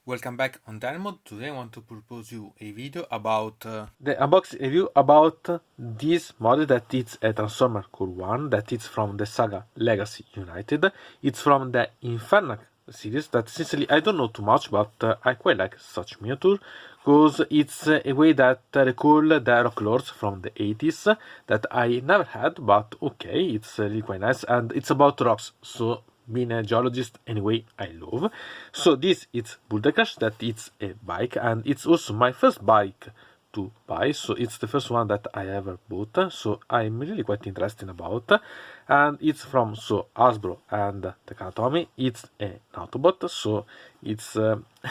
Welcome back on Dynamod. Today I want to propose you a video about the unboxing review about this model that is a Transformer Core 1 that is from the saga Legacy United. It's from the Infernac series that sincerely I don't know too much, but I quite like such miniature because it's a way that recall the rock lords from the 80s that I never had, but okay, it's really quite nice and it's about rocks, so being a geologist anyway I love. So this is Bouldercrash, that it's a bike and it's also my first bike to buy, so it's the first one that I ever bought, so I'm really quite interested about. And it's from Hasbro and the Kanatomi. It's an Autobot, so it's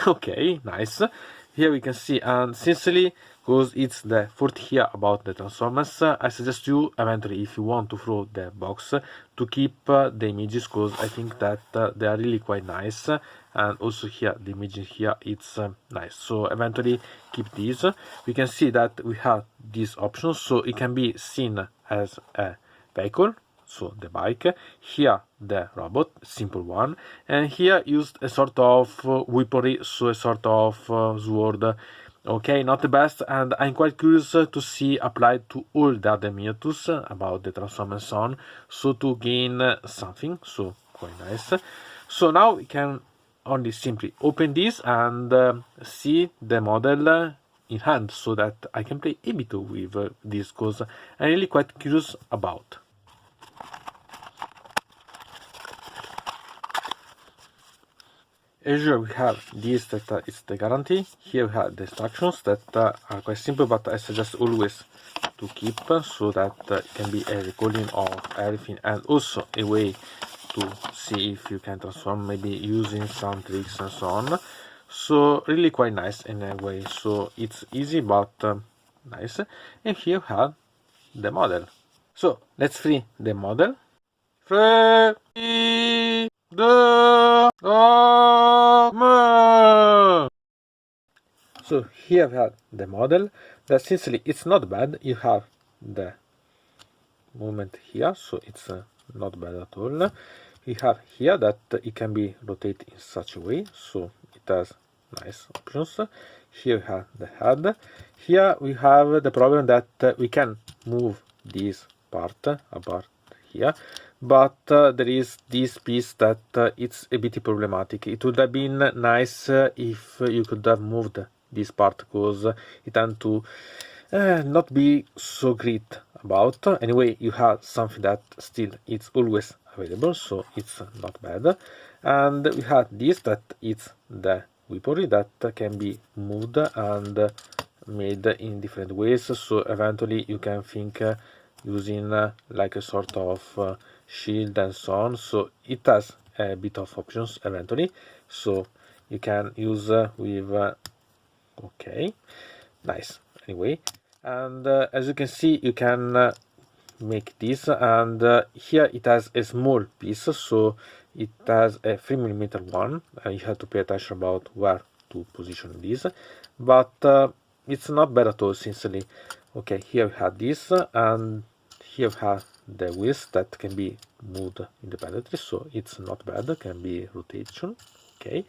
okay, nice. Here we can see, and sincerely, because it's the fourth here about the Transformers, I suggest you eventually, if you want to throw the box, to keep the images, because I think that they are really quite nice, and also here the image here it's nice, so eventually keep these. We can see that we have these options, so it can be seen as a vehicle, so the bike, here the robot, simple one, and here used a sort of weaponry, so a sort of sword. Okay, not the best, and I'm quite curious to see applied to all the other miniatures about the Transformers on, so to gain something, so quite nice. So now we can only simply open this and see the model in hand, so that I can play a bit with this, because I'm really quite curious about. As usual, we have this that is the guarantee. Here we have the instructions that are quite simple, but I suggest always to keep, so that it can be a recording of everything, and also a way to see if you can transform, maybe using some tricks and so on. So really quite nice in a way, so it's easy but nice. And here we have the model. So let's free the model. Free the So here we have the model that sincerely it's not bad. You have the movement here, so it's not bad at all. We have here that it can be rotated in such a way, so it has nice options. Here we have the head. Here we have the problem that we can move this part apart here, but there is this piece that it's a bit problematic. It would have been nice if you could have moved this part, because it tends to not be so great about. Anyway, you have something that still it's always available, so it's not bad. And we have this that it's the weaponry that can be moved and made in different ways, so eventually you can think using like a sort of shield and so on, so it has a bit of options eventually, so you can use with okay, nice. Anyway, and as you can see, you can make this, and here it has a small piece, so it has a 3mm one, and you have to pay attention about where to position this, but it's not bad at all, sincerely. Okay, here we have this, and here we have the wheels that can be moved independently, so it's not bad, can be rotation. Okay,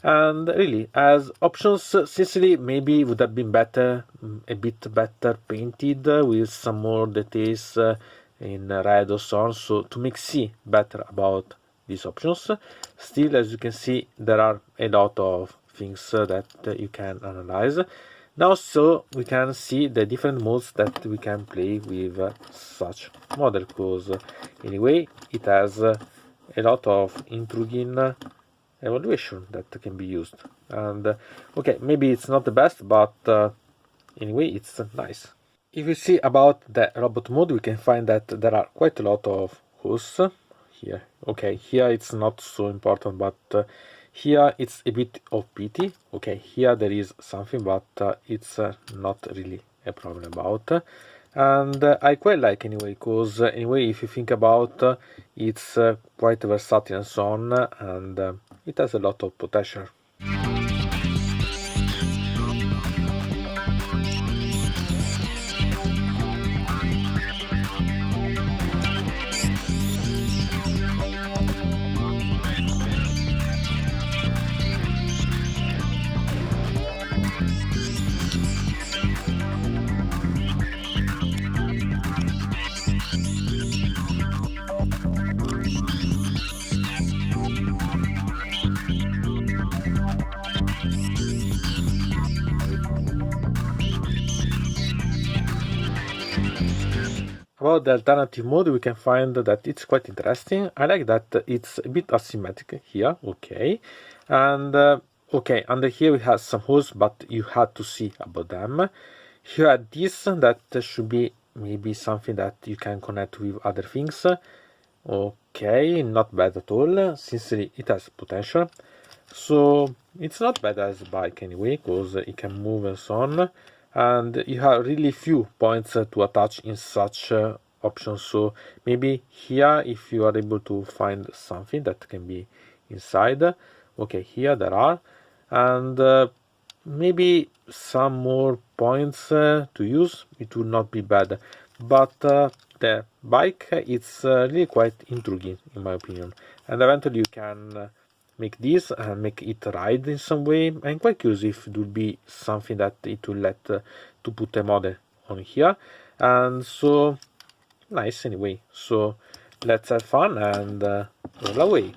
and really as options, sincerely maybe would have been better, a bit better painted with some more details in red or so on, so to make see better about these options. Still, as you can see, there are a lot of things that you can analyze. Now, so we can see the different modes that we can play with such model, because anyway it has a lot of intriguing evaluation that can be used. And okay, maybe it's not the best, but anyway it's nice. If you see about the robot mode, we can find that there are quite a lot of hosts here. Okay, here it's not so important, but here it's a bit of pity. Okay, here there is something, but it's not really a problem about. And I quite like anyway, because anyway if you think about it's quite versatile and so on, and it has a lot of potential. About the alternative mode, we can find that it's quite interesting. I like that it's a bit asymmetric here, okay. And okay, under here we have some holes, but you had to see about them. Here at this, that should be maybe something that you can connect with other things. Okay, not bad at all, since it has potential. So it's not bad as a bike anyway, because it can move and so on. And you have really few points to attach in such options. So maybe here, if you are able to find something that can be inside. Okay, here there are. And maybe some more points to use, it would not be bad. But the bike, it's really quite intriguing in my opinion. And eventually you can make this and make it ride in some way. I'm quite curious if it would be something that it will let to put a model on here. And so nice anyway. So let's have fun and roll away.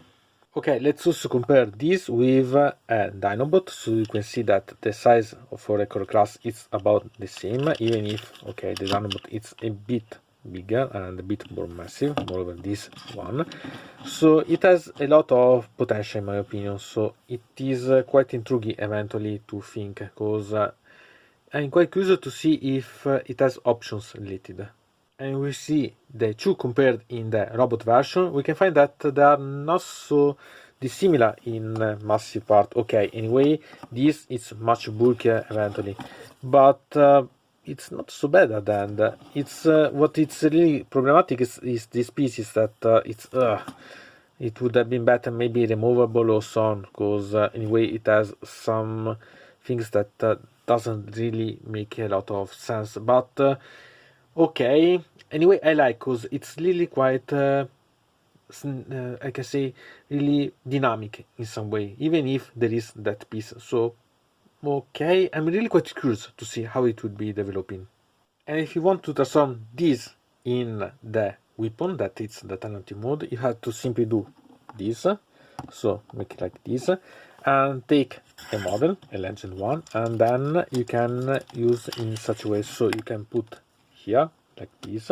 Okay, let's also compare this with a Dinobot, so you can see that the size for a core class is about the same, even if, okay, the Dinobot is a bit bigger and a bit more massive, moreover this one. So it has a lot of potential in my opinion, so it is quite intriguing eventually to think, because I'm quite curious to see if it has options related. And we see the two compared in the robot version, we can find that they are not so dissimilar in massive part. Okay, anyway, this is much bulkier eventually, but it's not so bad at the end. It's what it's really problematic is this piece is that it would have been better maybe removable or so on, because anyway it has some things that doesn't really make a lot of sense, but okay, anyway, I like, because it's really quite, I can say, really dynamic in some way, even if there is that piece. So, okay, I'm really quite curious to see how it would be developing. And if you want to transform this in the weapon, that it's the alternative mode, you have to simply do this. So, make it like this. And take a model, a legend one, and then you can use in such a way, so you can put here like this,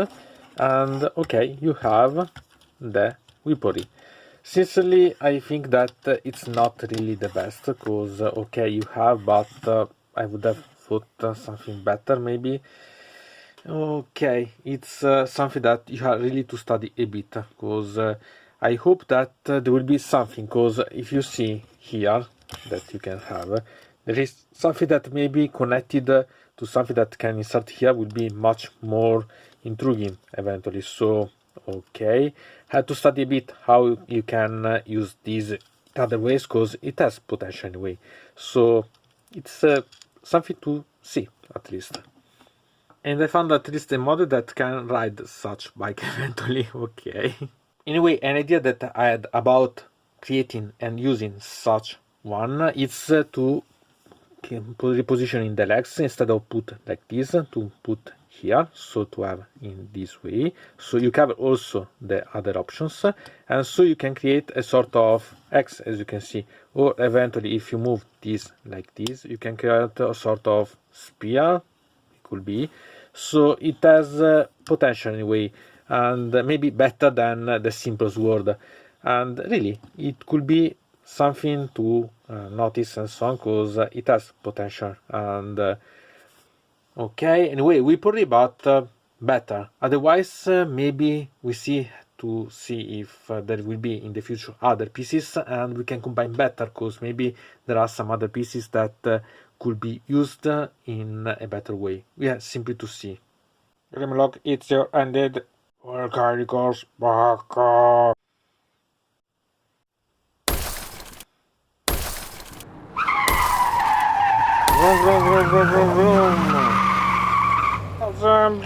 and okay, you have the weaponry. Sincerely, I think that it's not really the best, because okay, you have, but I would have thought something better maybe. Okay, it's something that you have really to study a bit, because I hope that there will be something, because if you see here that you can have, there is something that may be connected to something that can insert here, will be much more intriguing eventually. So okay, had to study a bit how you can use these other ways, because it has potential anyway. So it's something to see at least. And I found at least a model that can ride such bike eventually. Okay. Anyway, an idea that I had about creating and using such one is to repositioning the legs, instead of put like this, to put here, so to have in this way. So you cover also the other options, and so you can create a sort of X, as you can see, or eventually if you move this like this, you can create a sort of spear, it could be. So it has potential anyway, and maybe better than the simple sword, and really it could be something to notice and so on, because it has potential. And okay, anyway, we probably but better. Otherwise, maybe we see if there will be in the future other pieces, and we can combine better, because maybe there are some other pieces that could be used in a better way. Yeah, simply to see. Grimlock, it's your ended. Welcome, goes back. Vroom, vroom, vroom, vroom, vroom, vroom. Awesome.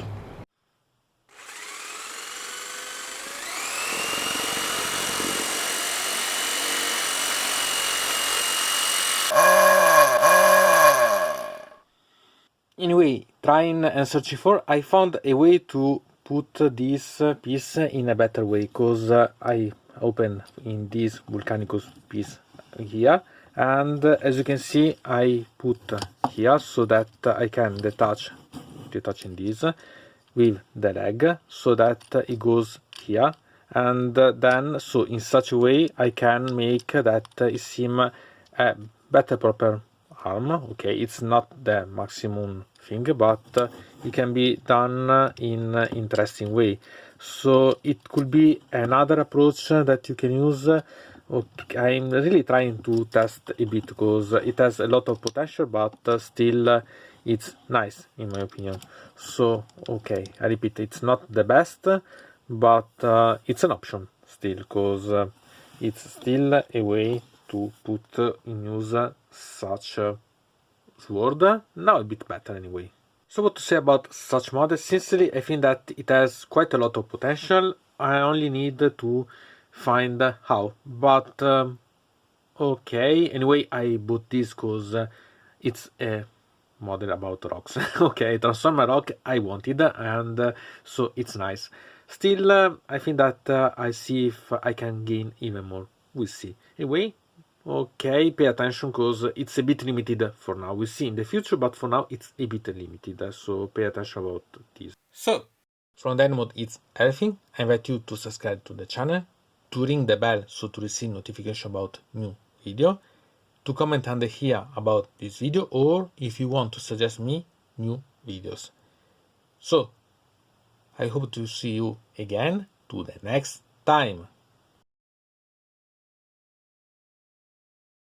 Anyway, trying and searching for, I found a way to put this piece in a better way, because I open in this Volcanicus piece here, and as you can see, I put here so that I can detaching this, with the leg so that it goes here, and then so in such a way I can make that it seem a better proper arm. Okay, it's not the maximum thing, but it can be done in an interesting way. So it could be another approach that you can use. Okay, I'm really trying to test a bit because it has a lot of potential, but still it's nice in my opinion. So okay, I repeat, it's not the best, but it's an option still, because it's still a way to put in use such a sword. Now a bit better anyway. So what to say about such models? Sincerely, I think that it has quite a lot of potential. I only need to find how. But okay, anyway, I bought this because it's a model about rocks. Okay, transform a rock I wanted, and so it's nice. Still, I think that I see if I can gain even more. We'll see. Anyway, okay, pay attention because it's a bit limited for now. We'll see in the future, but for now it's a bit limited. So pay attention about this. So, From the mode, it's everything. I invite you to subscribe to the channel, to ring the bell so to receive notification about new video, to comment under here about this video, or if you want to suggest me new videos. So, I hope to see you again to the next time.